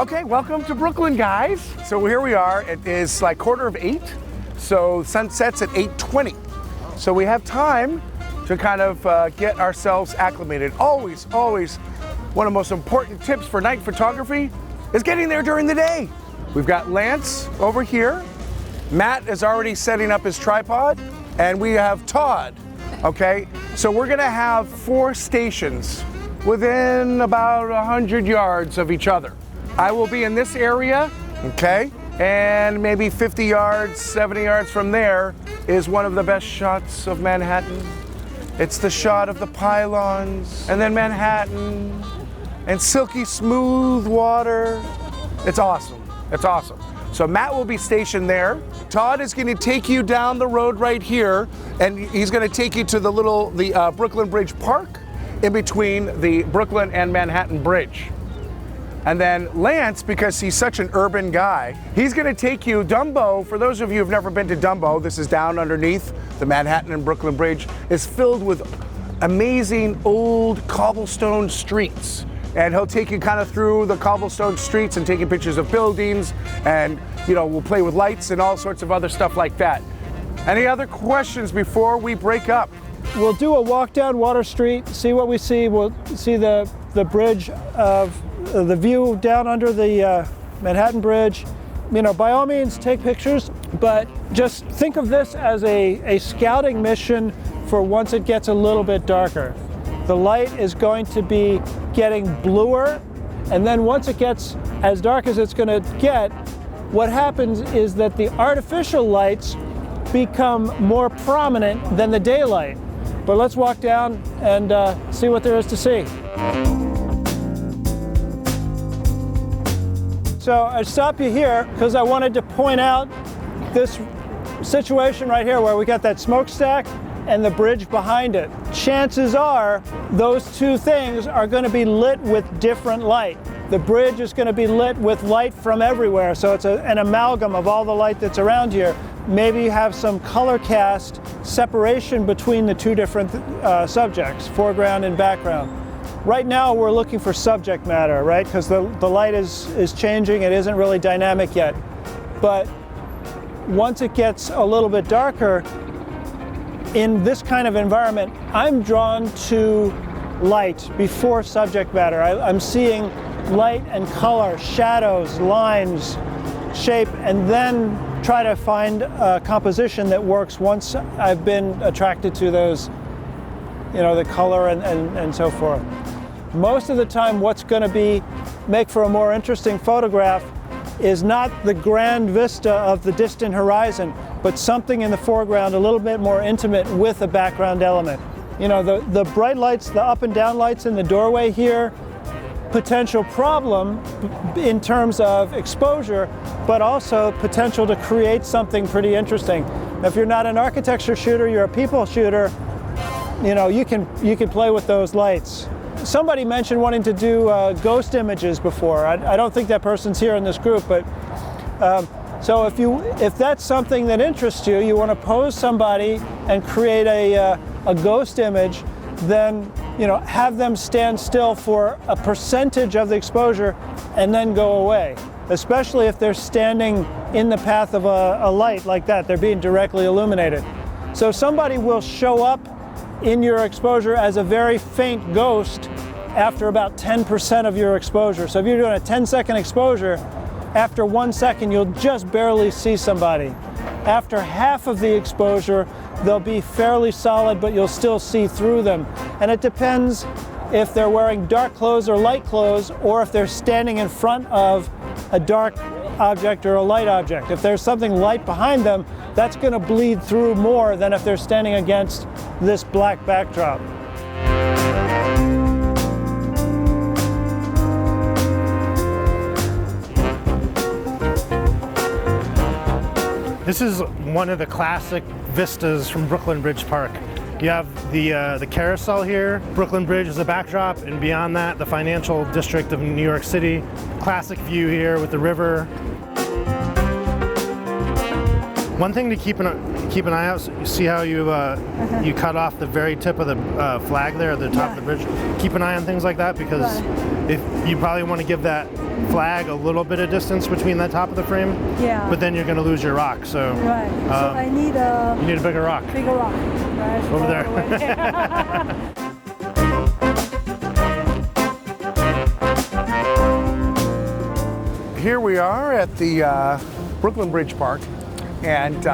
Okay, welcome to Brooklyn, guys. So here we are. It is like 7:45, so sun sets at 8:20. So we have time to kind of get ourselves acclimated. Always one of the most important tips for night photography is getting there during the day. We've got Lance over here. Matt is already setting up his tripod, and we have Todd, okay? So we're gonna have 4 stations within about 100 yards of each other. I will be in this area, okay? And maybe 50 yards, 70 yards from there is one of the best shots of Manhattan. It's the shot of the pylons, and then Manhattan, and silky smooth water. It's awesome, it's awesome. So Matt will be stationed there. Todd is gonna take you down the road right here, and he's gonna take you to the Brooklyn Bridge Park in between the Brooklyn and Manhattan Bridge. And then Lance, because he's such an urban guy, he's gonna take you, Dumbo, for those of you who've never been to Dumbo, this is down underneath the Manhattan and Brooklyn Bridge, is filled with amazing old cobblestone streets. And he'll take you kind of through the cobblestone streets and taking pictures of buildings, and we'll play with lights and all sorts of other stuff like that. Any other questions before we break up? We'll do a walk down Water Street, see what we see. We'll see the bridge of the view down under the Manhattan Bridge. By all means, take pictures, but just think of this as a scouting mission for once it gets a little bit darker. The light is going to be getting bluer, and then once it gets as dark as it's going to get, what happens is that the artificial lights become more prominent than the daylight. But let's walk down and see what there is to see. So I stopped you here because I wanted to point out this situation right here where we got that smokestack and the bridge behind it. Chances are those two things are going to be lit with different light. The bridge is going to be lit with light from everywhere, so it's an amalgam of all the light that's around here. Maybe you have some color cast separation between the two different subjects, foreground and background. Right now we're looking for subject matter, right? Because the light is changing, it isn't really dynamic yet. But once it gets a little bit darker, in this kind of environment, I'm drawn to light before subject matter. I'm seeing light and color, shadows, lines, shape, and then try to find a composition that works once I've been attracted to those, the color and so forth. Most of the time, what's going to make for a more interesting photograph is not the grand vista of the distant horizon, but something in the foreground a little bit more intimate with a background element. The bright lights, the up and down lights in the doorway here, potential problem in terms of exposure, but also potential to create something pretty interesting. If you're not an architecture shooter, you're a people shooter, you can play with those lights. Somebody mentioned wanting to do ghost images before. I don't think that person's here in this group, but so if that's something that interests you, you want to pose somebody and create a ghost image, then have them stand still for a percentage of the exposure and then go away. Especially if they're standing in the path of a light like that, they're being directly illuminated. So somebody will show up in your exposure as a very faint ghost after about 10% of your exposure. So if you're doing a 10-second exposure, after 1 second, you'll just barely see somebody. After half of the exposure, they'll be fairly solid, but you'll still see through them. And it depends if they're wearing dark clothes or light clothes, or if they're standing in front of a dark object or a light object. If there's something light behind them, that's going to bleed through more than if they're standing against this black backdrop. This is one of the classic vistas from Brooklyn Bridge Park. You have the carousel here, Brooklyn Bridge is a backdrop, and beyond that, the financial district of New York City. Classic view here with the river. One thing to keep keep an eye out. You see how you you cut off the very tip of the flag there at the top of the bridge? Keep an eye on things like that, because if you probably want to give that flag a little bit of distance between the top of the frame, but then you're going to lose your rock. So, so I need a... You need a bigger rock. Bigger rock. Right? Over there. Here we are at the Brooklyn Bridge Park, and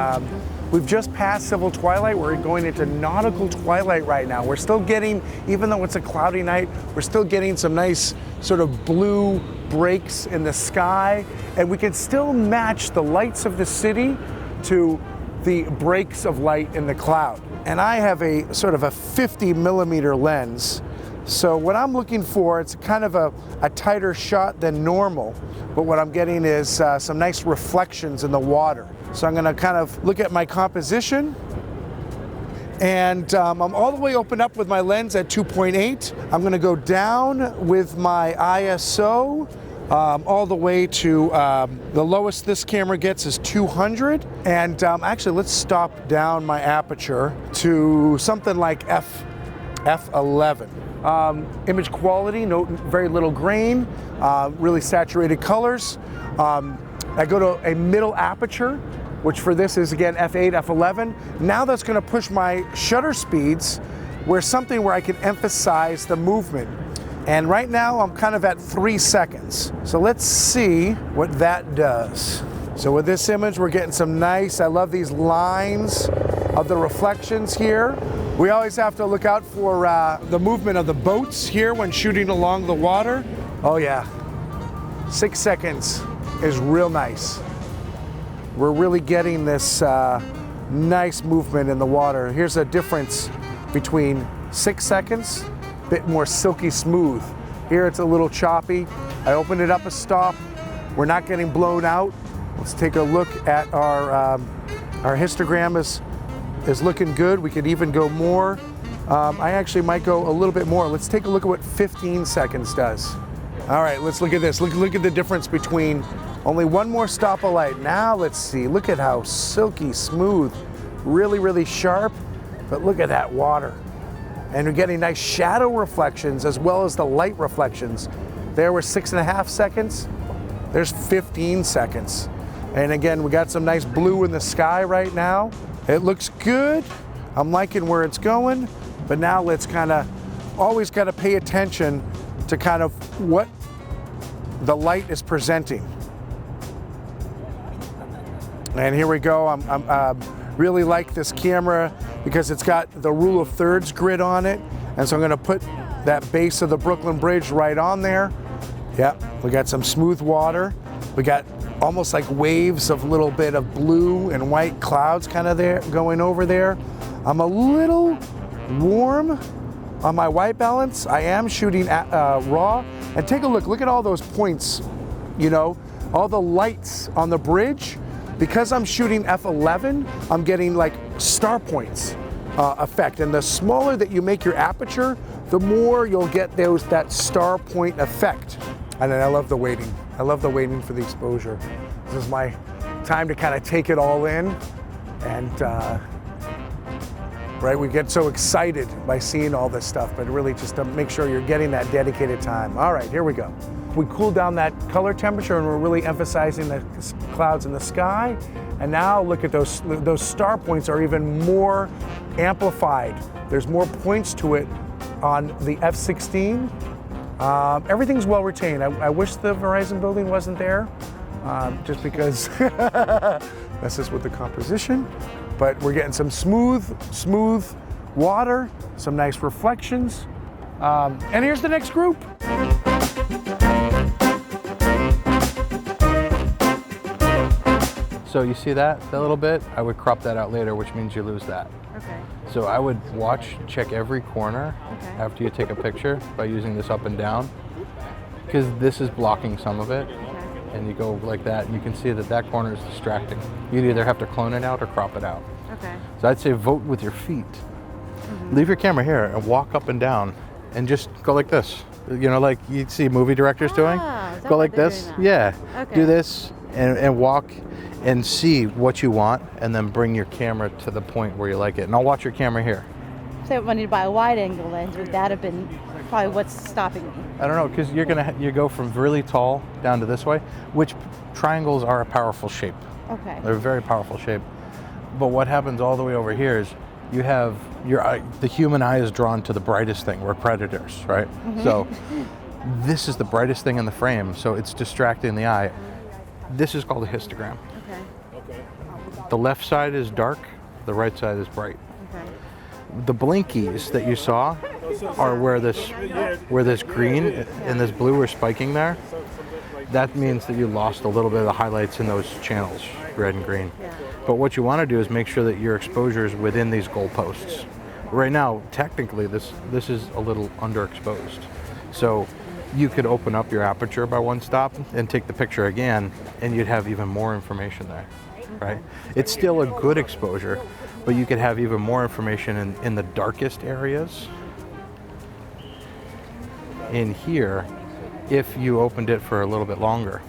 we've just passed civil twilight. We're going into nautical twilight right now. We're still getting, even though it's a cloudy night, we're still getting some nice sort of blue breaks in the sky, and we can still match the lights of the city to the breaks of light in the cloud. And I have a sort of a 50mm lens. So what I'm looking for, it's kind of a tighter shot than normal, but what I'm getting is some nice reflections in the water. So I'm gonna kind of look at my composition, and I'm all the way open up with my lens at 2.8. I'm gonna go down with my ISO all the way to the lowest this camera gets is 200. And actually, let's stop down my aperture to something like f11. Image quality, very little grain, really saturated colors. I go to a middle aperture, which for this is again f8, f11. Now that's going to push my shutter speeds where I can emphasize the movement. And right now I'm kind of at 3 seconds. So let's see what that does. So with this image, we're getting some nice, I love these lines of the reflections here. We always have to look out for the movement of the boats here when shooting along the water. Oh yeah, 6 seconds is real nice. We're really getting this nice movement in the water. Here's a difference between 6 seconds, a bit more silky smooth. Here it's a little choppy. I opened it up a stop. We're not getting blown out. Let's take a look at our histogram is looking good. We could even go more. I actually might go a little bit more. Let's take a look at what 15 seconds does. All right, let's look at this. Look at the difference between only one more stop of light. Now let's see, look at how silky smooth, really, really sharp, but look at that water. And we're getting nice shadow reflections as well as the light reflections. There were 6.5 seconds. There's 15 seconds. And again, we got some nice blue in the sky right now. It looks good. I'm liking where it's going, but now let's always got to pay attention to kind of what the light is presenting. And here we go. I really like this camera because it's got the rule of thirds grid on it. And so I'm going to put that base of the Brooklyn Bridge right on there. Yep, we got some smooth water. We got almost like waves of little bit of blue and white clouds kind of there going over there. I'm a little warm on my white balance. I am shooting at, raw. And take a look at all those points, you know, all the lights on the bridge. Because I'm shooting f11, I'm getting like star points effect. And the smaller that you make your aperture, the more you'll get that star point effect. And then I love the waiting. I love the waiting for the exposure. This is my time to kind of take it all in. And right, we get so excited by seeing all this stuff, but really just to make sure you're getting that dedicated time. All right, here we go. We cooled down that color temperature and we're really emphasizing the clouds in the sky. And now look at those star points are even more amplified. There's more points to it on the F16. Everything's well retained. I wish the Verizon building wasn't there, just because messes with the composition. But we're getting some smooth water, some nice reflections. And here's the next group. So you see that little bit? I would crop that out later, which means you lose that. Okay. So I would check every corner after you take a picture by using this up and down, because this is blocking some of it. Okay. And you go like that, and you can see that corner is distracting. You'd either have to clone it out or crop it out. Okay. So I'd say vote with your feet. Mm-hmm. Leave your camera here and walk up and down and just go like this. You know, like you see movie directors doing? Go like this. Yeah. Okay. Do this and walk and see what you want, and then bring your camera to the point where you like it. And I'll watch your camera here. Say I wanted to buy a wide angle lens, would that have been probably what's stopping me? I don't know, because you go from really tall down to this way, which triangles are a powerful shape. Okay. They're a very powerful shape. But what happens all the way over here is you have your eye, the human eye is drawn to the brightest thing. We're predators, right? So this is the brightest thing in the frame, so it's distracting the eye. This is called a histogram. Okay. The left side is dark, the right side is bright. Okay. The blinkies that you saw are where this green and this blue are spiking there. That means that you lost a little bit of the highlights in those channels, red and green. But what you want to do is make sure that your exposure is within these goalposts. Right now, technically, this is a little underexposed. So you could open up your aperture by one stop and take the picture again, and you'd have even more information there, right? It's still a good exposure, but you could have even more information in the darkest areas in here if you opened it for a little bit longer.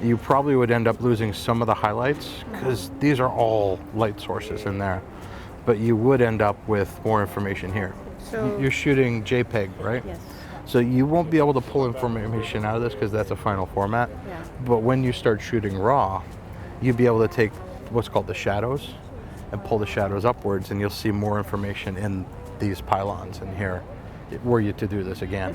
You probably would end up losing some of the highlights because these are all light sources in there, but you would end up with more information here. So You're shooting JPEG, right? yes. So you won't be able to pull information out of this because that's a final format. Yeah. But when you start shooting raw, you'll be able to take what's called the shadows and pull the shadows upwards, and you'll see more information in these pylons in here were you to do this again.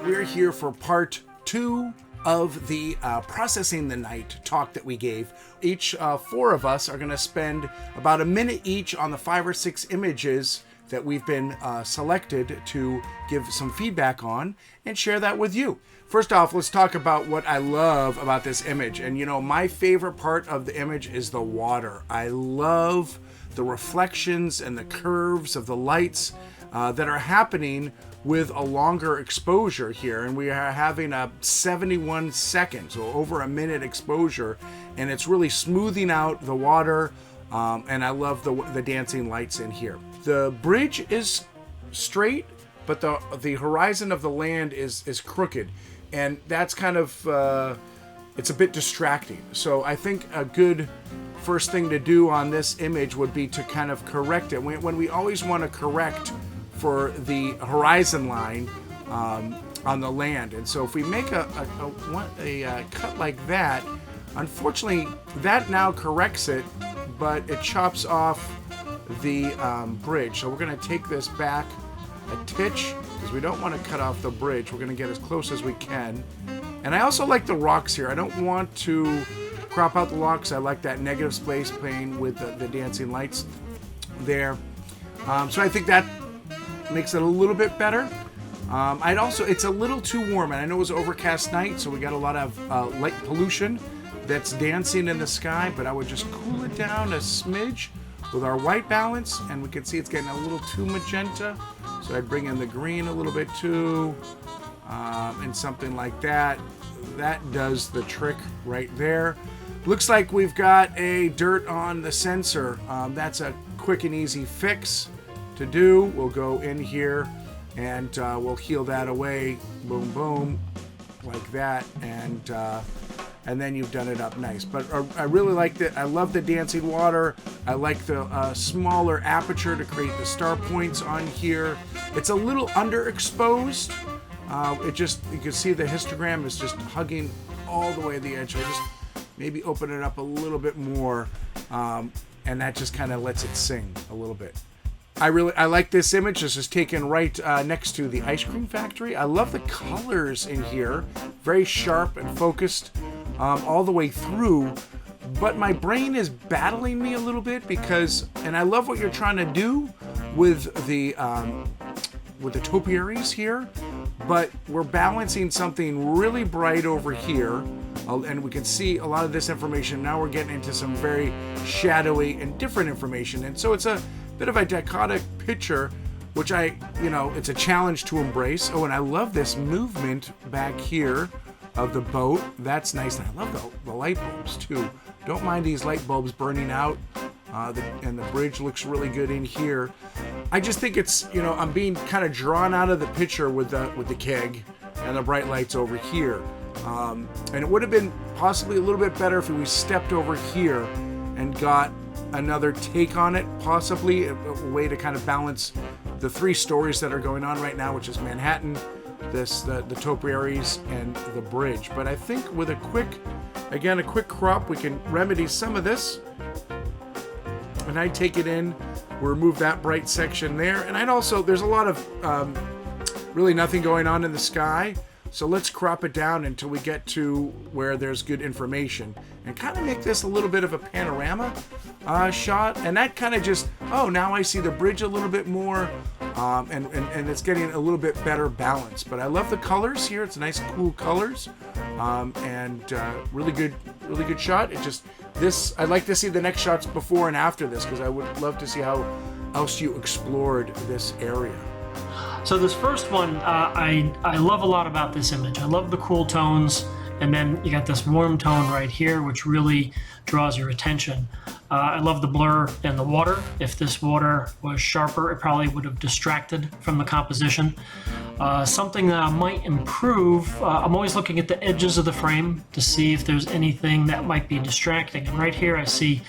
We're here for part 2 of the Processing the Night talk that we gave. Each 4 of us are going to spend about a minute each on the 5 or 6 images that we've been selected to give some feedback on and share that with you. First off, let's talk about what I love about this image. And you know, my favorite part of the image is the water. I love the reflections and the curves of the lights that are happening with a longer exposure here, and we are having a 71 seconds, so over a minute exposure, and it's really smoothing out the water, and I love the dancing lights in here. The bridge is straight, but the horizon of the land is crooked, and that's kind of it's a bit distracting. So I think a good first thing to do on this image would be to kind of correct it. When we always want to correct for the horizon line on the land, and so if we make a cut like that, unfortunately that now corrects it, but it chops off the bridge. So we're going to take this back a titch because we don't want to cut off the bridge. We're going to get as close as we can. And I also like the rocks here. I don't want to crop out the rocks. I like that negative space playing with the dancing lights there. So I think that makes it a little bit better. It's a little too warm, and I know it was an overcast night, so we got a lot of light pollution that's dancing in the sky, but I would just cool it down a smidge with our white balance, and we can see it's getting a little too magenta, so I'd bring in the green a little bit too, and something like that. That does the trick right there. Looks like we've got a dirt on the sensor. That's a quick and easy fix to do. We'll go in here and we'll heal that away. Boom, boom, like that, and then you've done it up nice. But I really liked it. I love the dancing water. I like the smaller aperture to create the star points on here. It's a little underexposed. You can see the histogram is just hugging all the way to the edge. So I just maybe open it up a little bit more, and that just kind of lets it sing a little bit. I like this image. This is taken right next to the ice cream factory. I love the colors in here. Very sharp and focused all the way through. But my brain is battling me a little bit and I love what you're trying to do with the topiaries here, but we're balancing something really bright over here, and we can see a lot of this information. Now we're getting into some very shadowy and different information, and so it's a bit of a dichotic picture, which it's a challenge to embrace. Oh, and I love this movement back here of the boat. That's nice, and I love the light bulbs too. Don't mind these light bulbs burning out, and the bridge looks really good in here. I just think it's, you know, I'm being kind of drawn out of the picture with the keg and the bright lights over here. And it would have been possibly a little bit better if we stepped over here and got another take on it, possibly a way to kind of balance the three stories that are going on right now, which is Manhattan, the topiaries, and the bridge. But I think with a quick crop, we can remedy some of this. And I'd take it in, we'll remove that bright section there. And I'd also, there's a lot of really nothing going on in the sky. So let's crop it down until we get to where there's good information and kind of make this a little bit of a panorama shot. And that kind of just, oh, now I see the bridge a little bit more, and it's getting a little bit better balance. But I love the colors here. It's nice, cool colors, and really good shot. It just, this, I'd like to see the next shots before and after this, because I would love to see how else you explored this area. So this first one, I love a lot about this image. I love the cool tones, and then you got this warm tone right here, which really draws your attention. I love the blur in the water. If this water was sharper, it probably would have distracted from the composition. Something that I might improve, I'm always looking at the edges of the frame to see if there's anything that might be distracting. And right here I see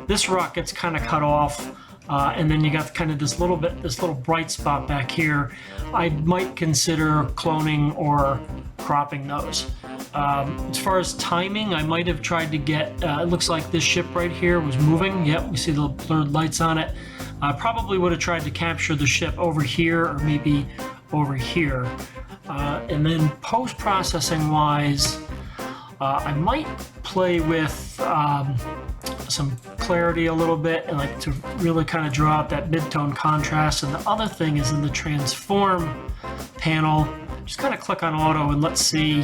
this rock gets kind of cut off. And then you got kind of this little bright spot back here. I might consider cloning or cropping those. As far as timing, I might have tried to get, it looks like this ship right here was moving. Yep, we see the blurred lights on it. I probably would have tried to capture the ship over here or maybe over here. And then post-processing wise, I might play with some clarity a little bit and like to really kind of draw out that mid-tone contrast. And the other thing is in the transform panel, just kind of click on auto and let's see.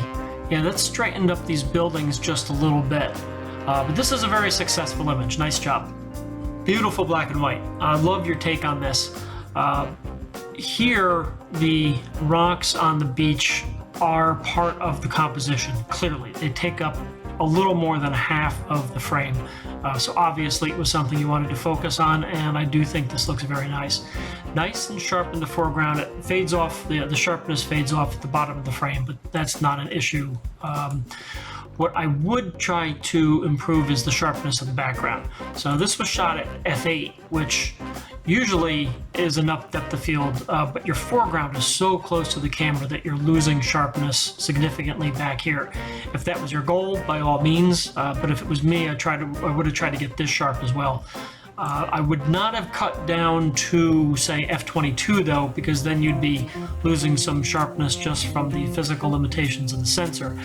Yeah, that's straightened up these buildings just a little bit. But this is a very successful image. Nice job. Beautiful black and white. I love your take on this. Here, the rocks on the beach are part of the composition, clearly. They take up a little more than half of the frame. So obviously it was something you wanted to focus on, and I do think this looks very nice. Nice and sharp in the foreground. It fades off, the sharpness fades off at the bottom of the frame, but that's not an issue. What I would try to improve is the sharpness of the background. So this was shot at f8, which usually is enough depth of field, but your foreground is so close to the camera that you're losing sharpness significantly back here. If that was your goal, by all means, but if it was me, I would have tried to get this sharp as well. I would not have cut down to, say, f22 though, because then you'd be losing some sharpness just from the physical limitations of the sensor.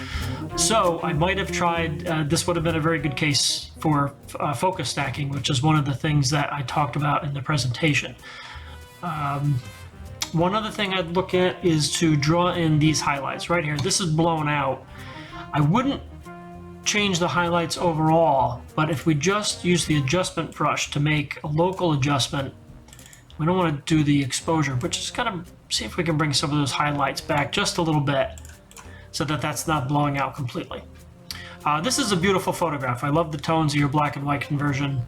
So I might have tried, this would have been a very good case for focus stacking, which is one of the things that I talked about in the presentation. One other thing I'd look at is to draw in these highlights right here. This is blown out. I wouldn't change the highlights overall, but if we just use the adjustment brush to make a local adjustment, we don't want to do the exposure, but just kind of see if we can bring some of those highlights back just a little bit so that that's not blowing out completely. This is a beautiful photograph. I love the tones of your black and white conversion,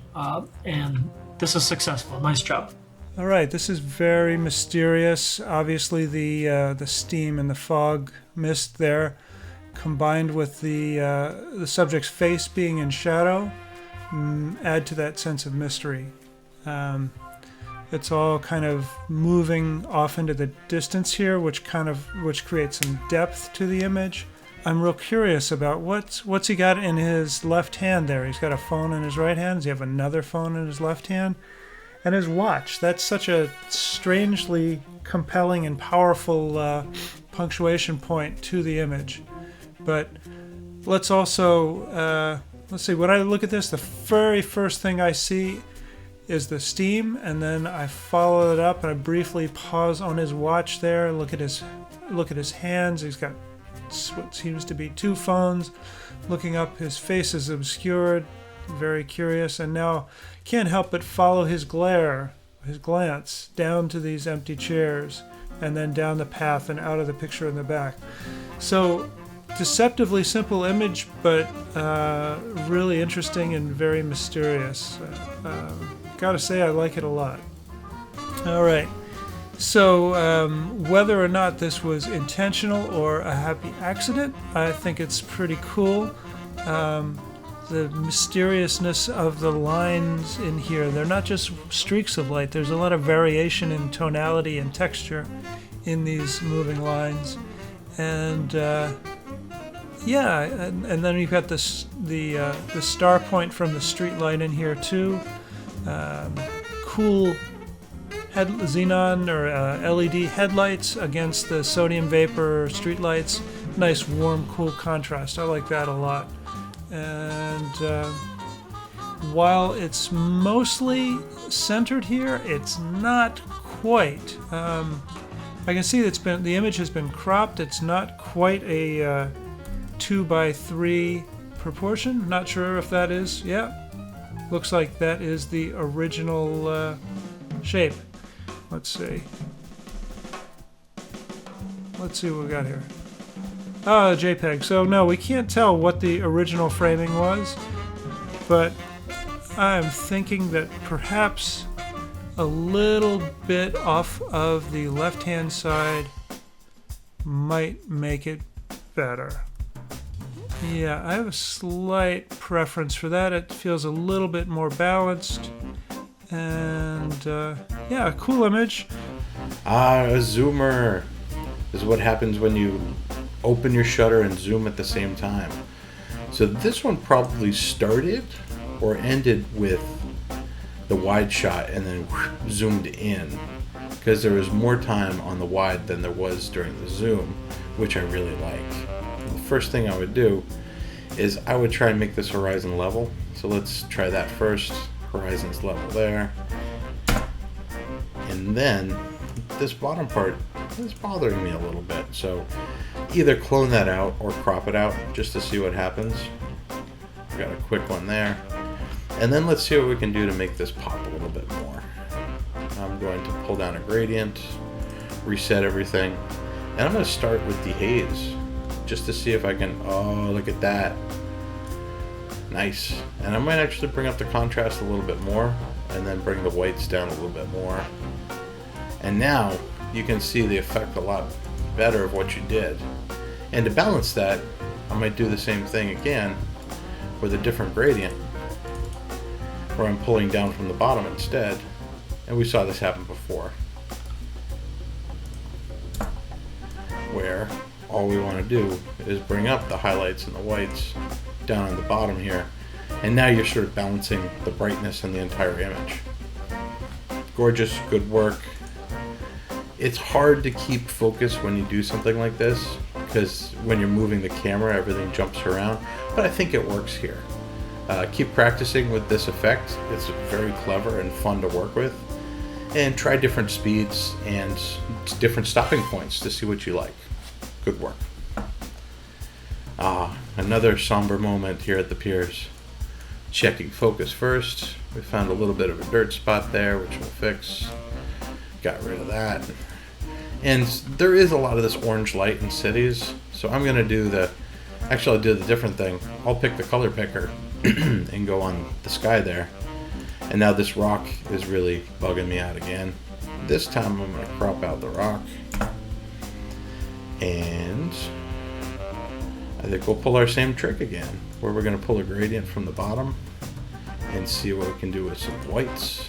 and this is successful. Nice job. All right, this is very mysterious. Obviously the steam and the fog mist there, combined with the subject's face being in shadow, add to that sense of mystery. It's all kind of moving off into the distance here, which creates some depth to the image. I'm real curious about what's he got in his left hand there. He's got a phone in his right hand. Does he have another phone in his left hand? And his watch. That's such a strangely compelling and powerful punctuation point to the image. But let's also, let's see, when I look at this, the very first thing I see is the steam, and then I follow it up and I briefly pause on his watch there, look at his hands. He's got what seems to be two phones. Looking up, his face is obscured, very curious, and now can't help but follow his glance down to these empty chairs, and then down the path and out of the picture in the back. So, deceptively simple image, but really interesting and very mysterious. Gotta say, I like it a lot. All right. So whether or not this was intentional or a happy accident, I think it's pretty cool. The mysteriousness of the lines in here, they're not just streaks of light. There's a lot of variation in tonality and texture in these moving lines. And yeah, and then you've got the star point from the street light in here too. Cool xenon or LED headlights against the sodium vapor street lights. Nice, warm, cool contrast. I like that a lot. And while it's mostly centered here, it's not quite. I can see the image has been cropped. It's not quite a 2:3 proportion. Not sure if that is. Yeah, looks like that is the original shape. Let's see. Let's see what we got here. Oh, JPEG. So no, we can't tell what the original framing was, but I'm thinking that perhaps a little bit off of the left-hand side might make it better. Yeah, I have a slight preference for that. It feels a little bit more balanced. And yeah, cool image. A zoomer is what happens when you open your shutter and zoom at the same time. So this one probably started or ended with the wide shot and then zoomed in, because there was more time on the wide than there was during the zoom, which I really like. The first thing I would do is I would try and make this horizon level. So let's try that first. Horizon's level there. And then this bottom part is bothering me a little bit. So either clone that out or crop it out just to see what happens. Got a quick one there. And then let's see what we can do to make this pop a little bit more. I'm going to pull down a gradient, reset everything, and I'm going to start with dehaze just to see if I can, oh, look at that. Nice. And I might actually bring up the contrast a little bit more and then bring the whites down a little bit more. And now you can see the effect a lot better of what you did. And to balance that, I might do the same thing again with a different gradient, where I'm pulling down from the bottom instead. And we saw this happen before, where all we want to do is bring up the highlights and the whites down on the bottom here, and now you're sort of balancing the brightness in the entire image. Gorgeous, good work. It's hard to keep focus when you do something like this, because when you're moving the camera, everything jumps around, but I think it works here. Keep practicing with this effect. It's very clever and fun to work with. And try different speeds and different stopping points to see what you like. Good work. Another somber moment here at the piers. Checking focus first. We found a little bit of a dirt spot there, which we'll fix. Got rid of that. And there is a lot of this orange light in cities, so I'm going to do I'll do the different thing. I'll pick the color picker and go on the sky there. And now this rock is really bugging me out again. This time I'm going to crop out the rock. And I think we'll pull our same trick again, where we're going to pull a gradient from the bottom and see what we can do with some whites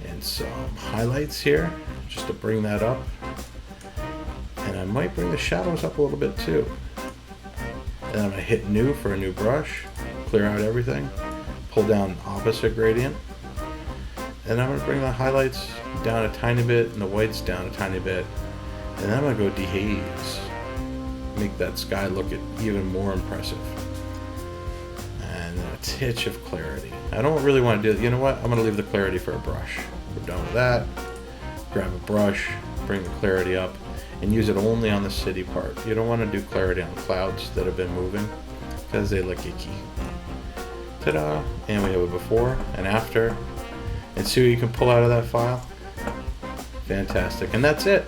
and some highlights here, just to bring that up. And I might bring the shadows up a little bit too. And I'm going to hit new for a new brush, clear out everything, pull down opposite gradient, and I'm going to bring the highlights down a tiny bit and the whites down a tiny bit, and then I'm going to go dehaze, make that sky look even more impressive, and then a titch of clarity. I don't really want to do it. You know what? I'm going to leave the clarity for a brush. We're done with that. Grab a brush, bring the clarity up, and use it only on the city part. You don't want to do clarity on clouds that have been moving, because they look icky. Ta-da! And we have a before and after. And see what you can pull out of that file. Fantastic. And that's it.